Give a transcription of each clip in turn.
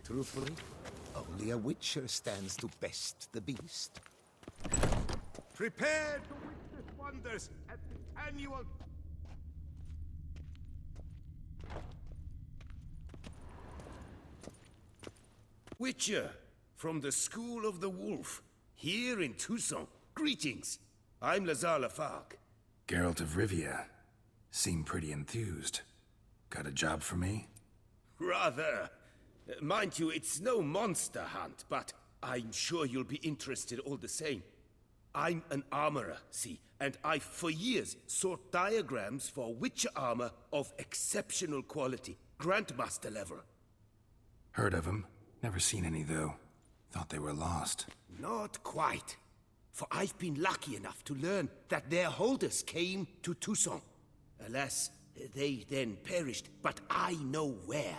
Truthfully, only a witcher stands to best the beast. Prepare to witness wonders at the annual... Witcher, from the School of the Wolf, here in Tucson. Greetings. I'm Lazar Lafargue. Geralt of Rivia. Seem pretty enthused. Got a job for me? Rather. Mind you, it's no monster hunt, but I'm sure you'll be interested all the same. I'm an armorer, see, and I've for years sought diagrams for Witcher armor of exceptional quality, Grandmaster level. Heard of them. Never seen any, though. Thought they were lost. Not quite. For I've been lucky enough to learn that their holders came to Tucson. Alas, they then perished, but I know where.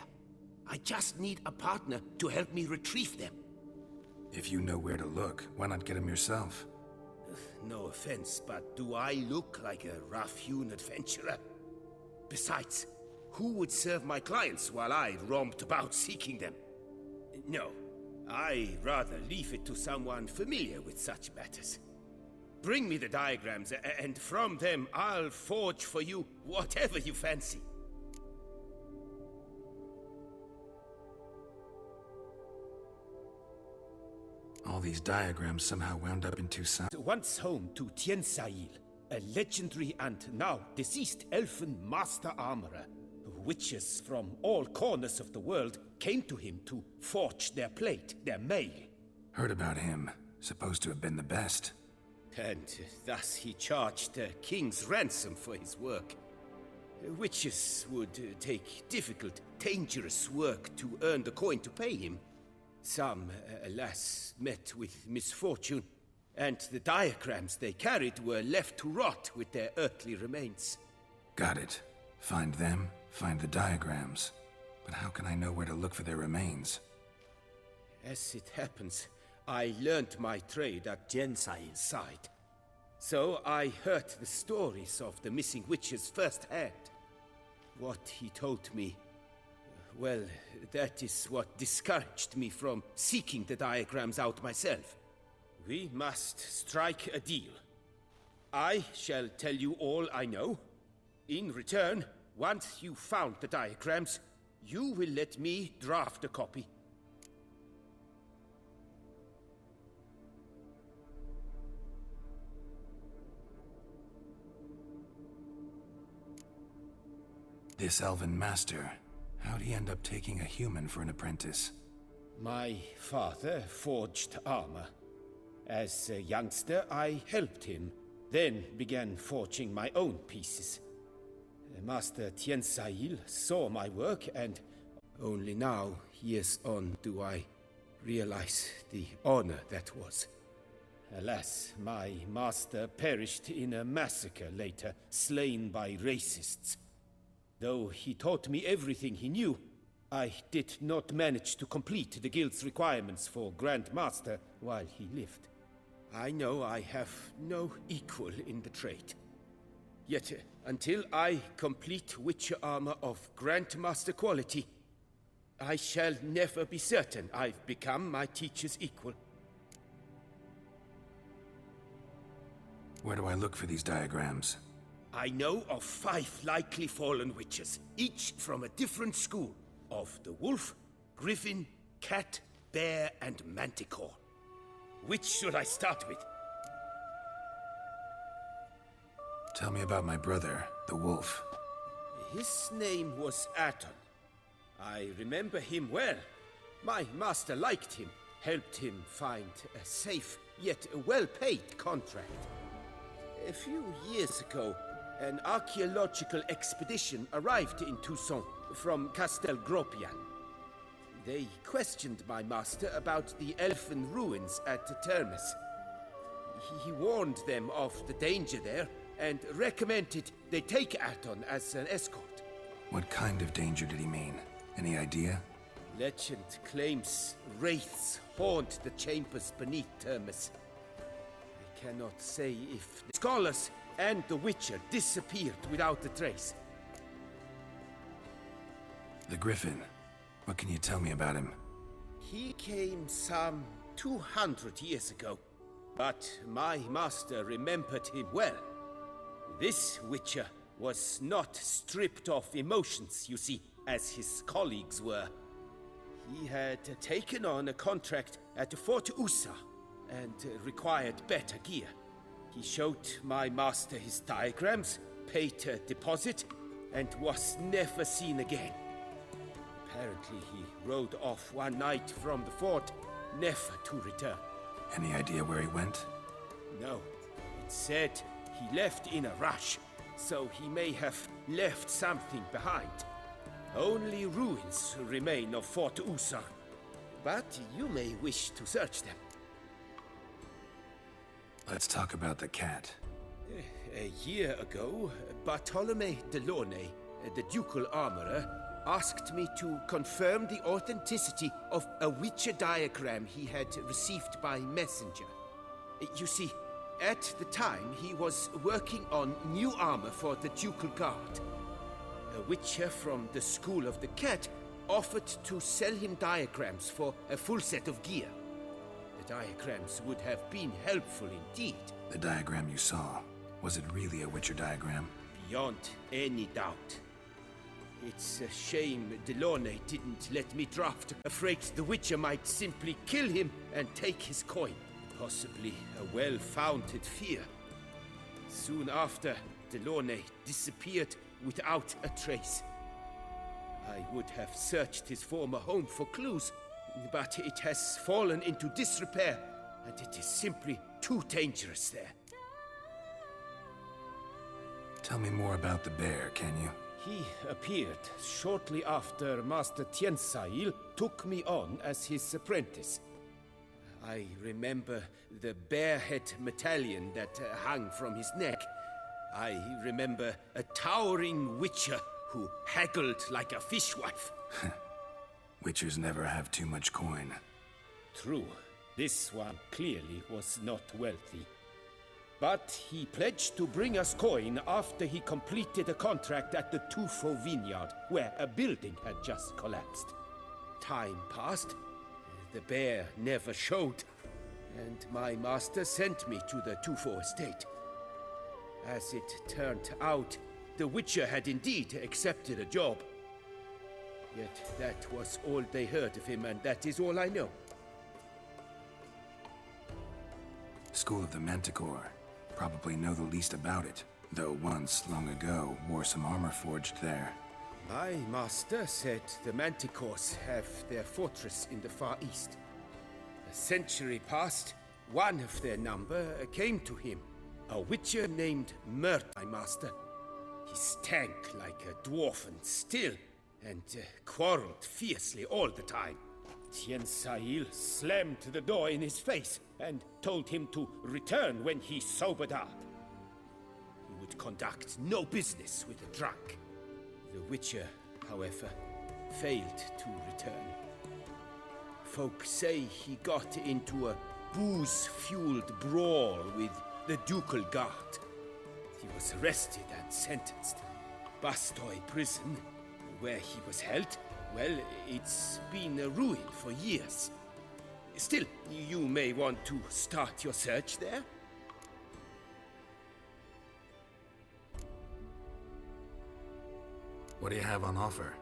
I just need a partner to help me retrieve them. If you know where to look, why not get them yourself? No offense, but do I look like a rough-hewn adventurer? Besides, who would serve my clients while I romped about seeking them? No, I rather leave it to someone familiar with such matters. Bring me the diagrams, and from them I'll forge for you whatever you fancy. All these diagrams somehow wound up in Tucson. Once home to Tiensail, a legendary and now deceased elfin master armorer. Witches from all corners of the world came to him to forge their plate, their mail. Heard about him. Supposed to have been the best. And thus he charged a king's ransom for his work. Witches would take difficult, dangerous work to earn the coin to pay him. Some, alas, met with misfortune, and the diagrams they carried were left to rot with their earthly remains. Got it. Find them, find the diagrams. But how can I know where to look for their remains? As it happens, I learned my trade at Gensail's side. So I heard the stories of the missing witches firsthand. What he told me, well, that is what discouraged me from seeking the diagrams out myself. We must strike a deal. I shall tell you all I know. In return, once you've found the diagrams, you will let me draft a copy. This elven master, how'd he end up taking a human for an apprentice? My father forged armor. As a youngster, I helped him, then began forging my own pieces. Master Tiensail saw my work, and only now, years on, do I realize the honor that was. Alas, my master perished in a massacre later, slain by racists. Though he taught me everything he knew, I did not manage to complete the guild's requirements for Grand Master while he lived. I know I have no equal in the trade. Yet, until I complete Witcher armor of Grandmaster quality, I shall never be certain I've become my teacher's equal. Where do I look for these diagrams? I know of 5 likely fallen witches, each from a different school, of the wolf, griffin, cat, bear, and manticore. Which should I start with? Tell me about my brother, the wolf. His name was Aton. I remember him well. My master liked him, helped him find a safe, yet well-paid contract. A few years ago, an archaeological expedition arrived in Tucson from Castel Gropian. They questioned my master about the elfin ruins at Termes. He warned them of the danger there and recommended they take Aton as an escort. What kind of danger did he mean? Any idea? Legend claims wraiths haunt the chambers beneath Termes. I cannot say if the scholars and the Witcher disappeared without a trace. The Griffin. What can you tell me about him? He came some 200 years ago, but my master remembered him well. This Witcher was not stripped of emotions, you see, as his colleagues were. He had taken on a contract at Fort Usa and required better gear. He showed my master his diagrams, paid a deposit, and was never seen again. Apparently he rode off one night from the fort, never to return. Any idea where he went? No, it said he left in a rush, so he may have left something behind. Only ruins remain of Fort Usa, but you may wish to search them. Let's talk about the cat. A year ago, Bartolome Delaunay, the ducal armorer, asked me to confirm the authenticity of a Witcher diagram he had received by messenger. You see, at the time he was working on new armor for the ducal guard. A Witcher from the School of the Cat offered to sell him diagrams for a full set of gear. The diagrams would have been helpful indeed. The diagram you saw, was it really a Witcher diagram? Beyond any doubt. It's a shame Delaunay didn't let me draft, afraid the Witcher might simply kill him and take his coin. Possibly a well-founded fear. Soon after, Delaunay disappeared without a trace. I would have searched his former home for clues, but it has fallen into disrepair, and it is simply too dangerous there. Tell me more about the bear, can you? He appeared shortly after Master Tiensail took me on as his apprentice. I remember the bear-head medallion that hung from his neck. I remember a towering Witcher who haggled like a fishwife. Witchers never have too much coin. True, this one clearly was not wealthy. But he pledged to bring us coin after he completed a contract at the Tufo vineyard, where a building had just collapsed. Time passed. The bear never showed, and my master sent me to the Tufo estate. As it turned out, the Witcher had indeed accepted a job. Yet that was all they heard of him, and that is all I know. School of the Manticore. Probably know the least about it, though once, long ago, wore some armor forged there. My master said the Manticores have their fortress in the Far East. A century passed, one of their number came to him. A Witcher named Mert, my master. He stank like a dwarfen still, and quarreled fiercely all the time. Tiensail slammed the door in his face and told him to return when he sobered up. He would conduct no business with a drunk. The Witcher, however, failed to return. Folk say he got into a booze-fueled brawl with the ducal guard. He was arrested and sentenced. Bastoy prison, where he was held, well, it's been a ruin for years. Still, you may want to start your search there. What do you have on offer?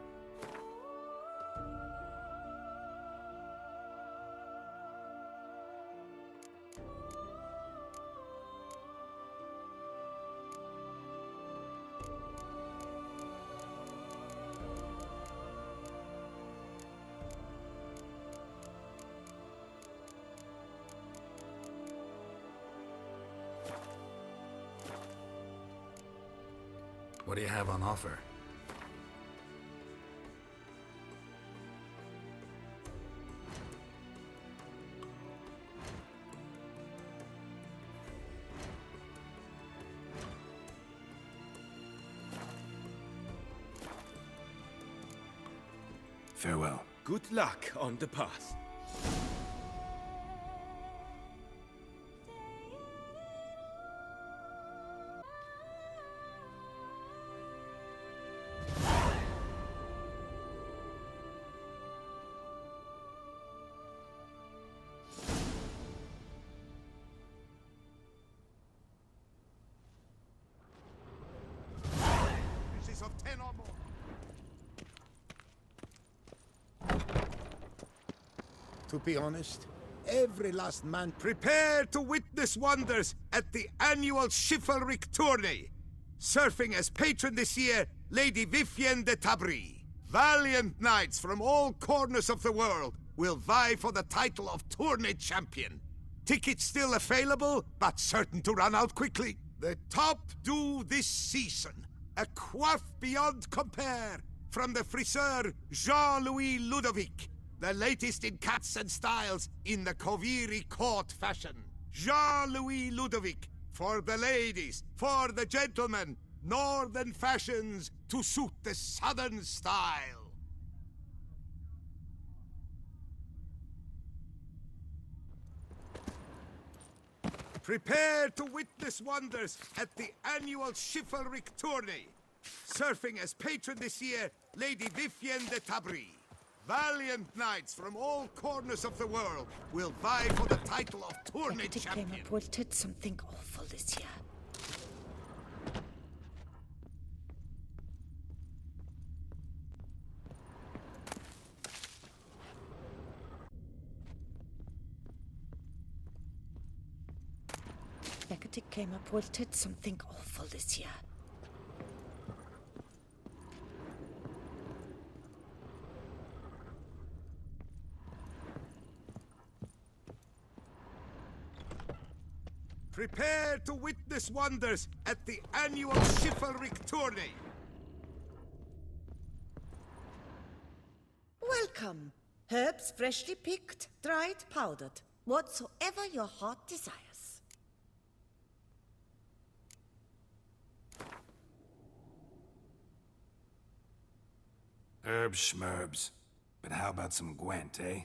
What do you have on offer? Farewell. Good luck on the path. 10 or more. To be honest, every last man prepare to witness wonders at the annual chivalric tourney. Surfing as patron this year, Lady Vivienne de Tabry. Valiant knights from all corners of the world will vie for the title of tourney champion. Tickets still available, but certain to run out quickly. The top do this season. A coif beyond compare from the friseur Jean-Louis Ludovic. The latest in cuts and styles in the Koviri court fashion. Jean-Louis Ludovic. For the ladies, for the gentlemen. Northern fashions to suit the southern style. Prepare to witness wonders at the annual chivalric tourney. Surfing as patron this year, Lady Vivienne de Tabry. Valiant knights from all corners of the world will vie for the title of tourney champion. Came up with something awful this year. Hecate came up with something awful this year. Prepare to witness wonders at the annual chivalric tourney. Welcome. Herbs freshly picked, dried, powdered. Whatsoever your heart desires. Herbs schmerbs. But how about some Gwent, eh?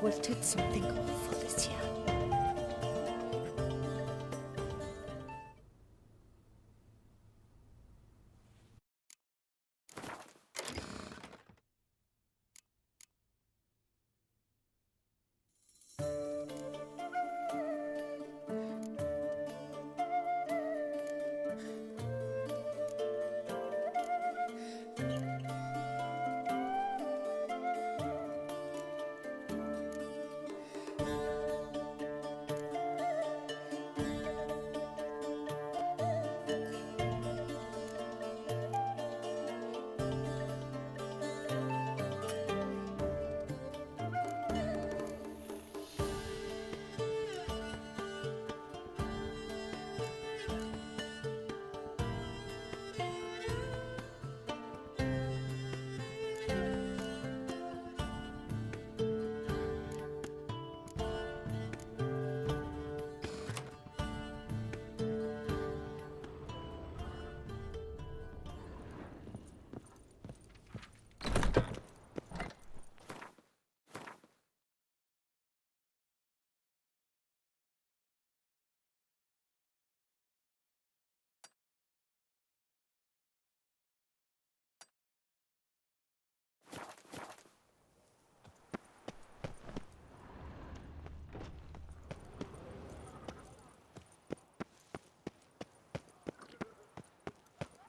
pulled something awful this year.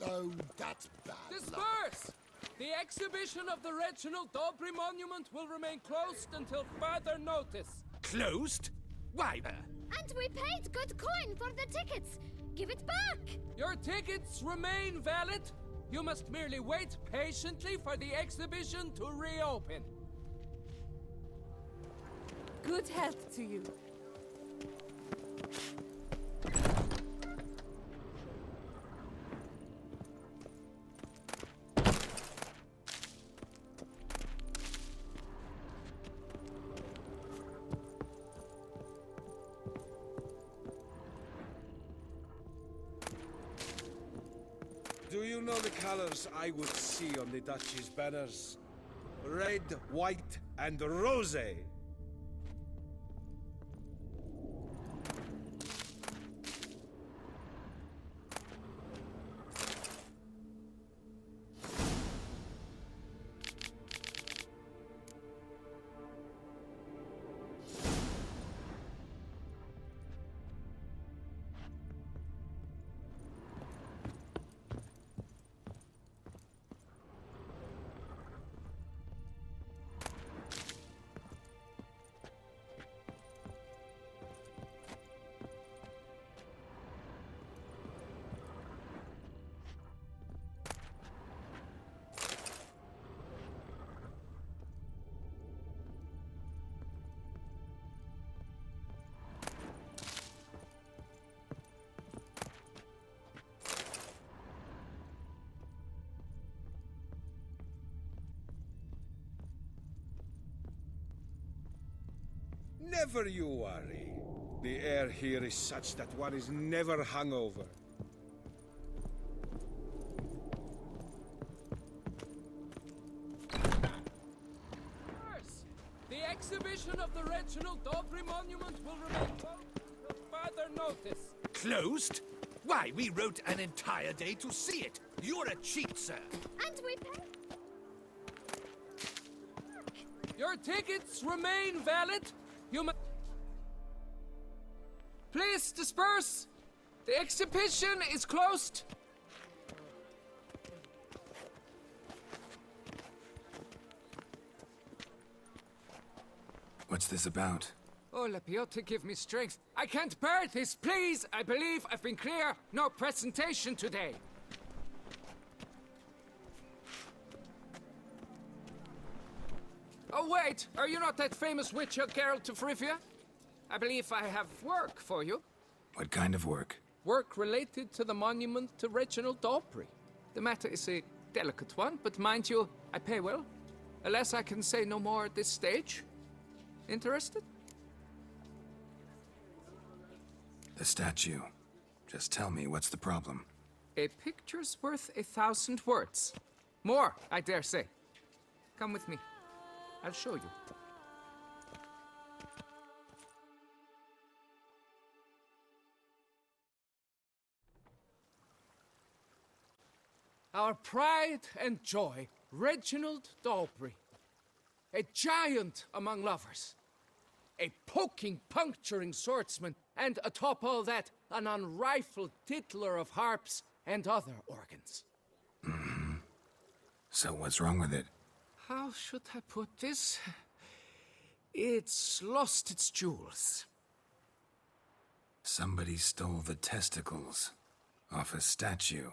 Oh, that's bad luck. Disperse! The exhibition of the Reginald Dobry Monument will remain closed until further notice. Closed? Why? And we paid good coin for the tickets. Give it back! Your tickets remain valid. You must merely wait patiently for the exhibition to reopen. Good health to you. Do you know the colors I would see on the Duchy's banners? Red, white, and rose. Never you worry. The air here is such that one is never hungover. The exhibition of the Reginald Dobry Monument will remain closed until further notice. Closed? Why, we wrote an entire day to see it. You're a cheat, sir. And we paid... Your tickets remain valid. You must... Please disperse. The exhibition is closed. What's this about? Oh, Lapiota, give me strength. I can't bear this, please. I believe I've been clear. No presentation today. Oh, wait. Are you not that famous witch, Geralt of Rivia? I believe I have work for you. What kind of work? Work related to the monument to Reginald Dobry. The matter is a delicate one, but mind you, I pay well. Alas, I can say no more at this stage. Interested? The statue. Just tell me, what's the problem? A picture's worth 1,000 words. More, I dare say. Come with me. I'll show you. Our pride and joy, Reginald Daubrey. A giant among lovers. A poking, puncturing swordsman, and atop all that, an unrifled tittler of harps and other organs. So what's wrong with it? How should I put this? It's lost its jewels. Somebody stole the testicles off a statue.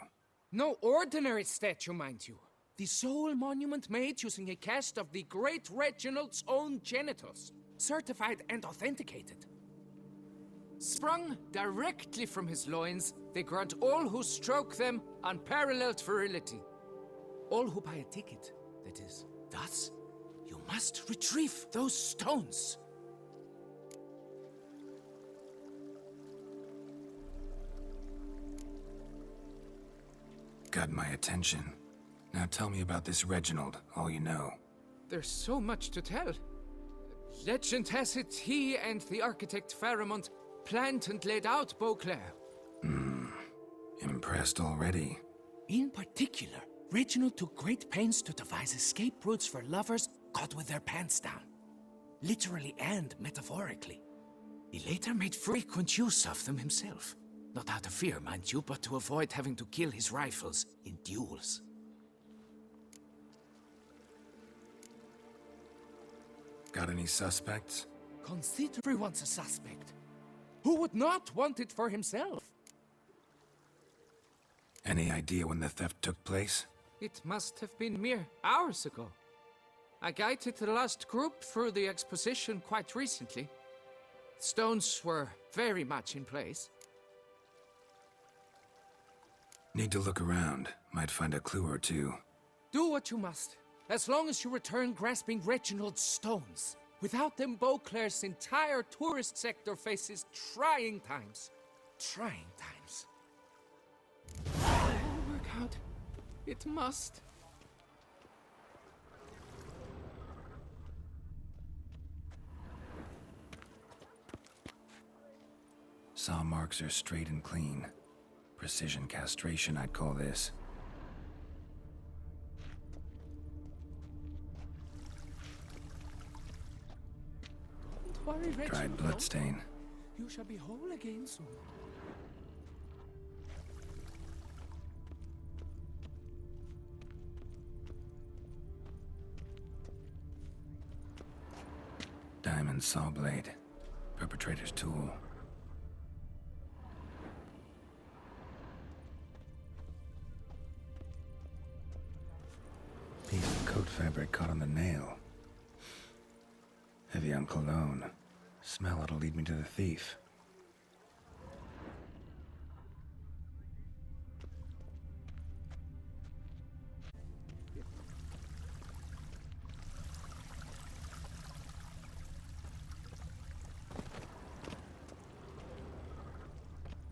No ordinary statue, mind you. The sole monument made using a cast of the great Reginald's own genitals, certified and authenticated. Sprung directly from his loins, they grant all who stroke them unparalleled virility. All who buy a ticket, that is. Thus, you must retrieve those stones. Got my attention. Now tell me about this Reginald, all you know. There's so much to tell. Legend has it he and the architect Faramond planned and laid out Beauclair. Impressed already. In particular, Reginald took great pains to devise escape routes for lovers caught with their pants down. Literally and metaphorically. He later made frequent use of them himself. Not out of fear, mind you, but to avoid having to kill his rivals in duels. Got any suspects? Consider everyone's a suspect. Who would not want it for himself? Any idea when the theft took place? It must have been mere hours ago. I guided the last group through the exposition quite recently. Stones were very much in place. Need to look around. Might find a clue or two. Do what you must, as long as you return grasping Reginald's stones. Without them, Beauclair's entire tourist sector faces trying times. Trying times. It will work out. It must. Saw marks are straight and clean. Precision castration, I'd call this. Don't worry, Reginald. Dried bloodstain. You shall be whole again soon. Diamond saw blade. Perpetrator's tool. Piece of coat fabric caught on the nail. Heavy on cologne. Smell it'll lead me to the thief.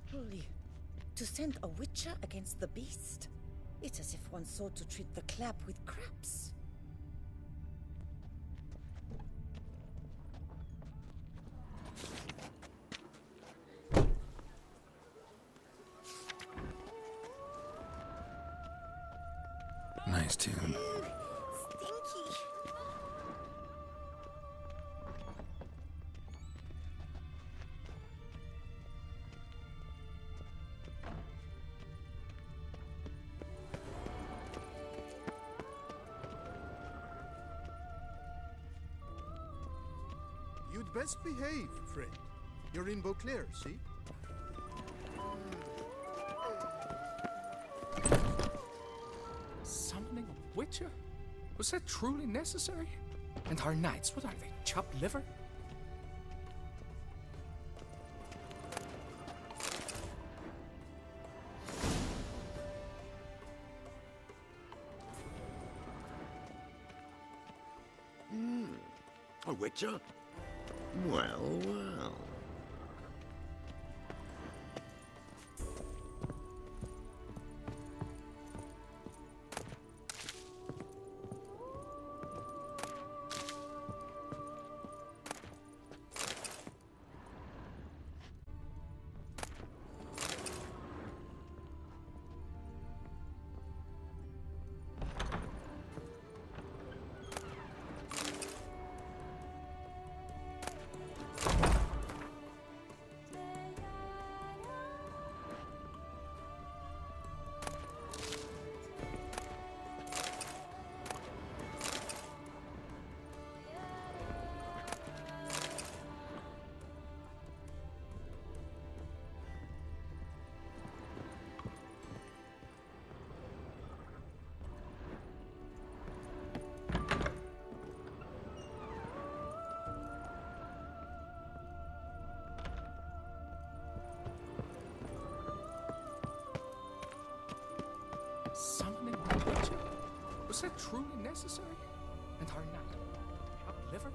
Truly, to send a witcher against the beast? It's as if one sought to treat the clap with craps. Nice tune. Stinky. You'd best behave, friend. You're in Beauclair, see? Summoning a witcher? Was that truly necessary? And our knights, what are they, chopped liver? A witcher? Well, well. Was that truly necessary? And are not chopped liver?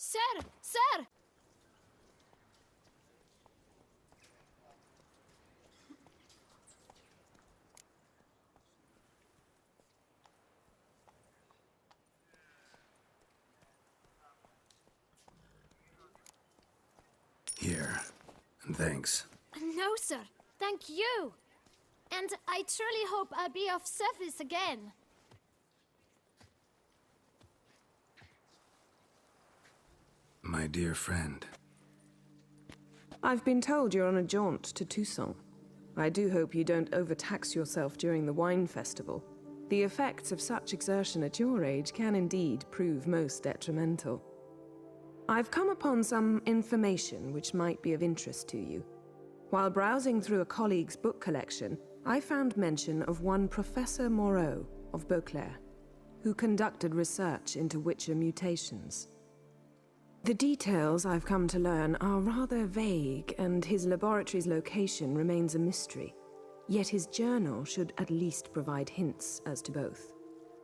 Sir! Sir! Here. And thanks. No, sir. Thank you. And I truly hope I'll be of service again. My dear friend. I've been told you're on a jaunt to Toussaint. I do hope you don't overtax yourself during the wine festival. The effects of such exertion at your age can indeed prove most detrimental. I've come upon some information which might be of interest to you. While browsing through a colleague's book collection, I found mention of one Professor Moreau of Beauclair, who conducted research into Witcher mutations. The details I've come to learn are rather vague, and his laboratory's location remains a mystery. Yet his journal should at least provide hints as to both.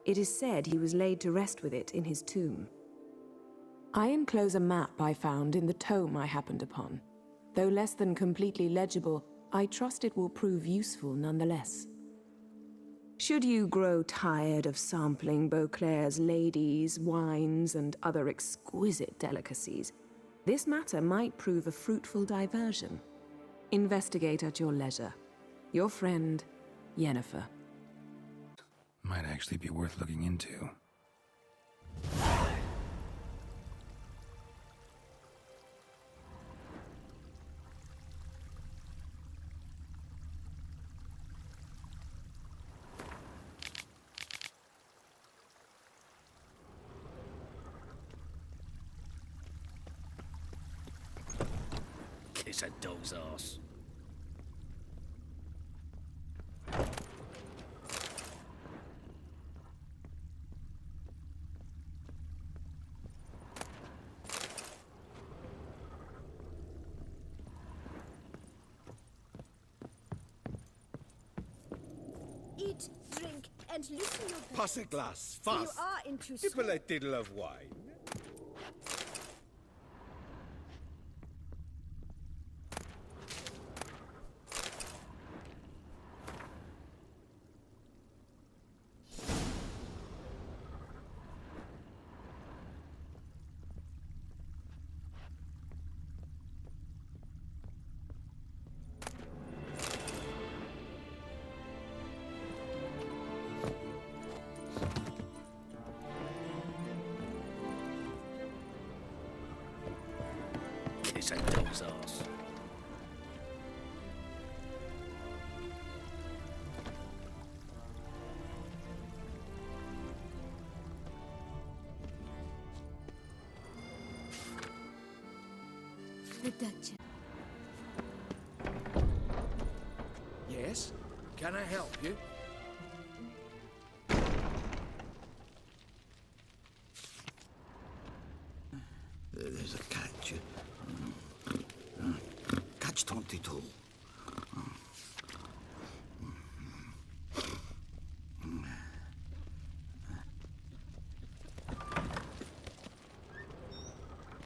It is said he was laid to rest with it in his tomb. I enclose a map I found in the tome I happened upon. Though less than completely legible, I trust it will prove useful nonetheless. Should you grow tired of sampling Beauclair's ladies, wines, and other exquisite delicacies, this matter might prove a fruitful diversion. Investigate at your leisure. Your friend, Yennefer. Might actually be worth looking into. Kiss a dog's ass. Eat, drink, and listen your best. Pass a glass, You fast. are into Tipple a diddle of wine. Kiss a dog's ass. The Duchess. Yes? Can I help you? There's a catch. Catch 22.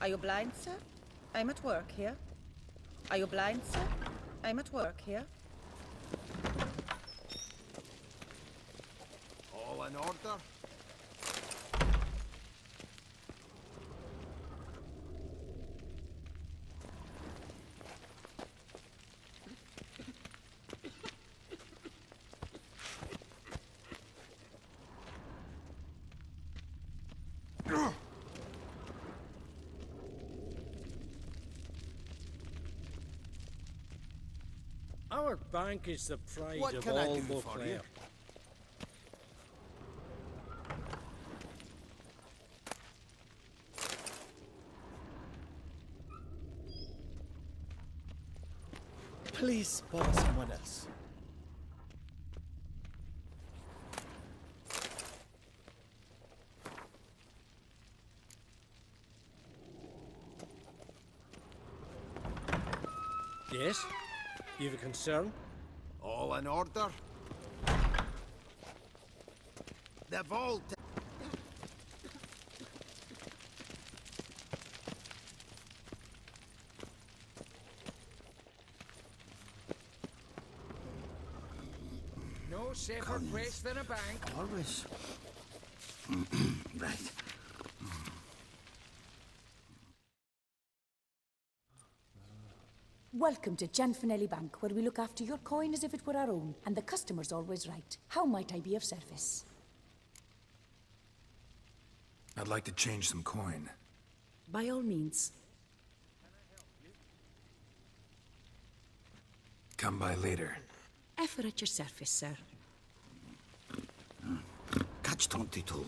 Are you blind, sir? I'm at work here. Are you blind, sir? I'm at work here. All in order? Our bank is the pride What of can I all do for Beauclair. you? Please borrow someone else. Yes? You've a concern? All in order? The vault. No safer Collins. place than a bank. Always. Right. Welcome to Gianfinelli Bank, where we look after your coin as if it were our own, and the customer's always right. How might I be of service? I'd like to change some coin. By all means. Come by later. Ever at your service, sir. Catch 22.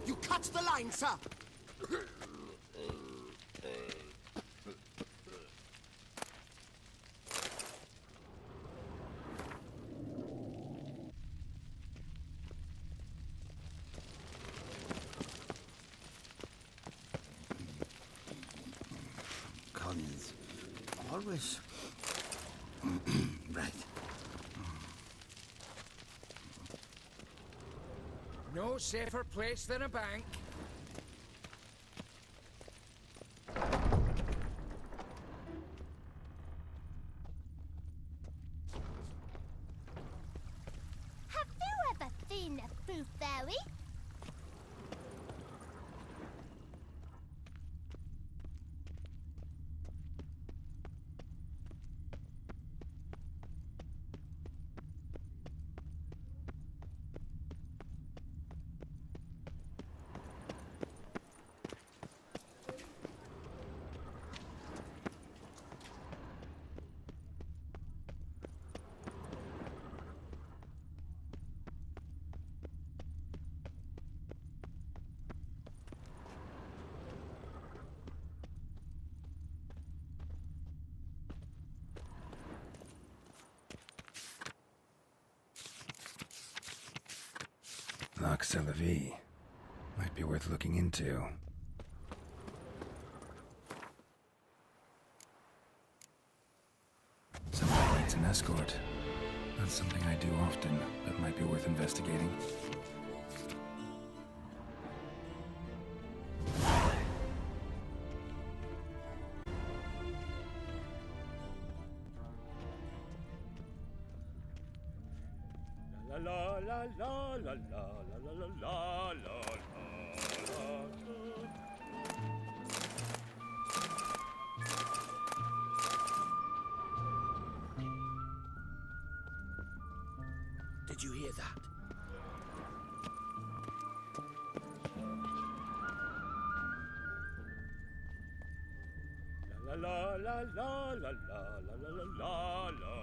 You cut the line, sir! Collins. Always. Right. No safer place than a bank. Have you ever seen a blue fairy? Lock c'est la vie. Might be worth looking into. Somebody needs an escort. Not something I do often, but might be worth investigating. La la la la la la la la la la la. Did you hear that? La la la la la la la la la la la la.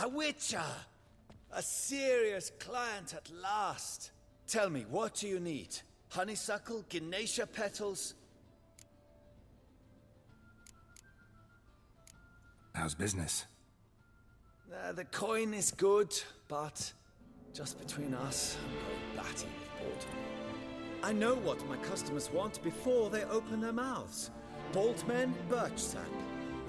A witcher! A serious client at last. Tell me, what do you need? Honeysuckle? Ginacia petals? How's business? The coin is good, but just between us, I'm going batty with Boltmen. I know what my customers want before they open their mouths. Boltmen, birch sap.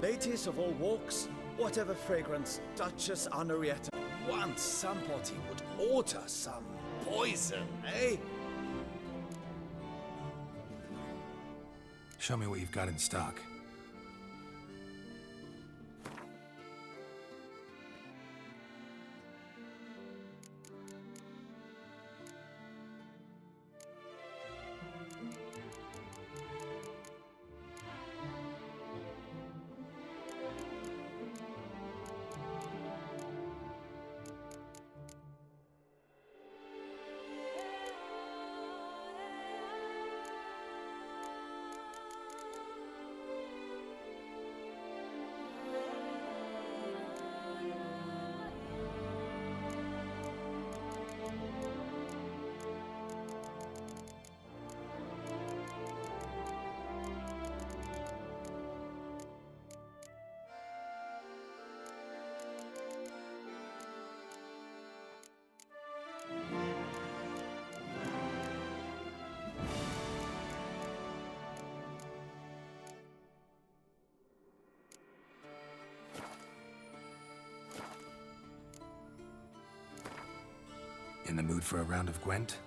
Ladies of all walks, whatever fragrance Duchess Honorietta wants, somebody would order some poison, eh? Show me what you've got in stock. In the mood for a round of Gwent?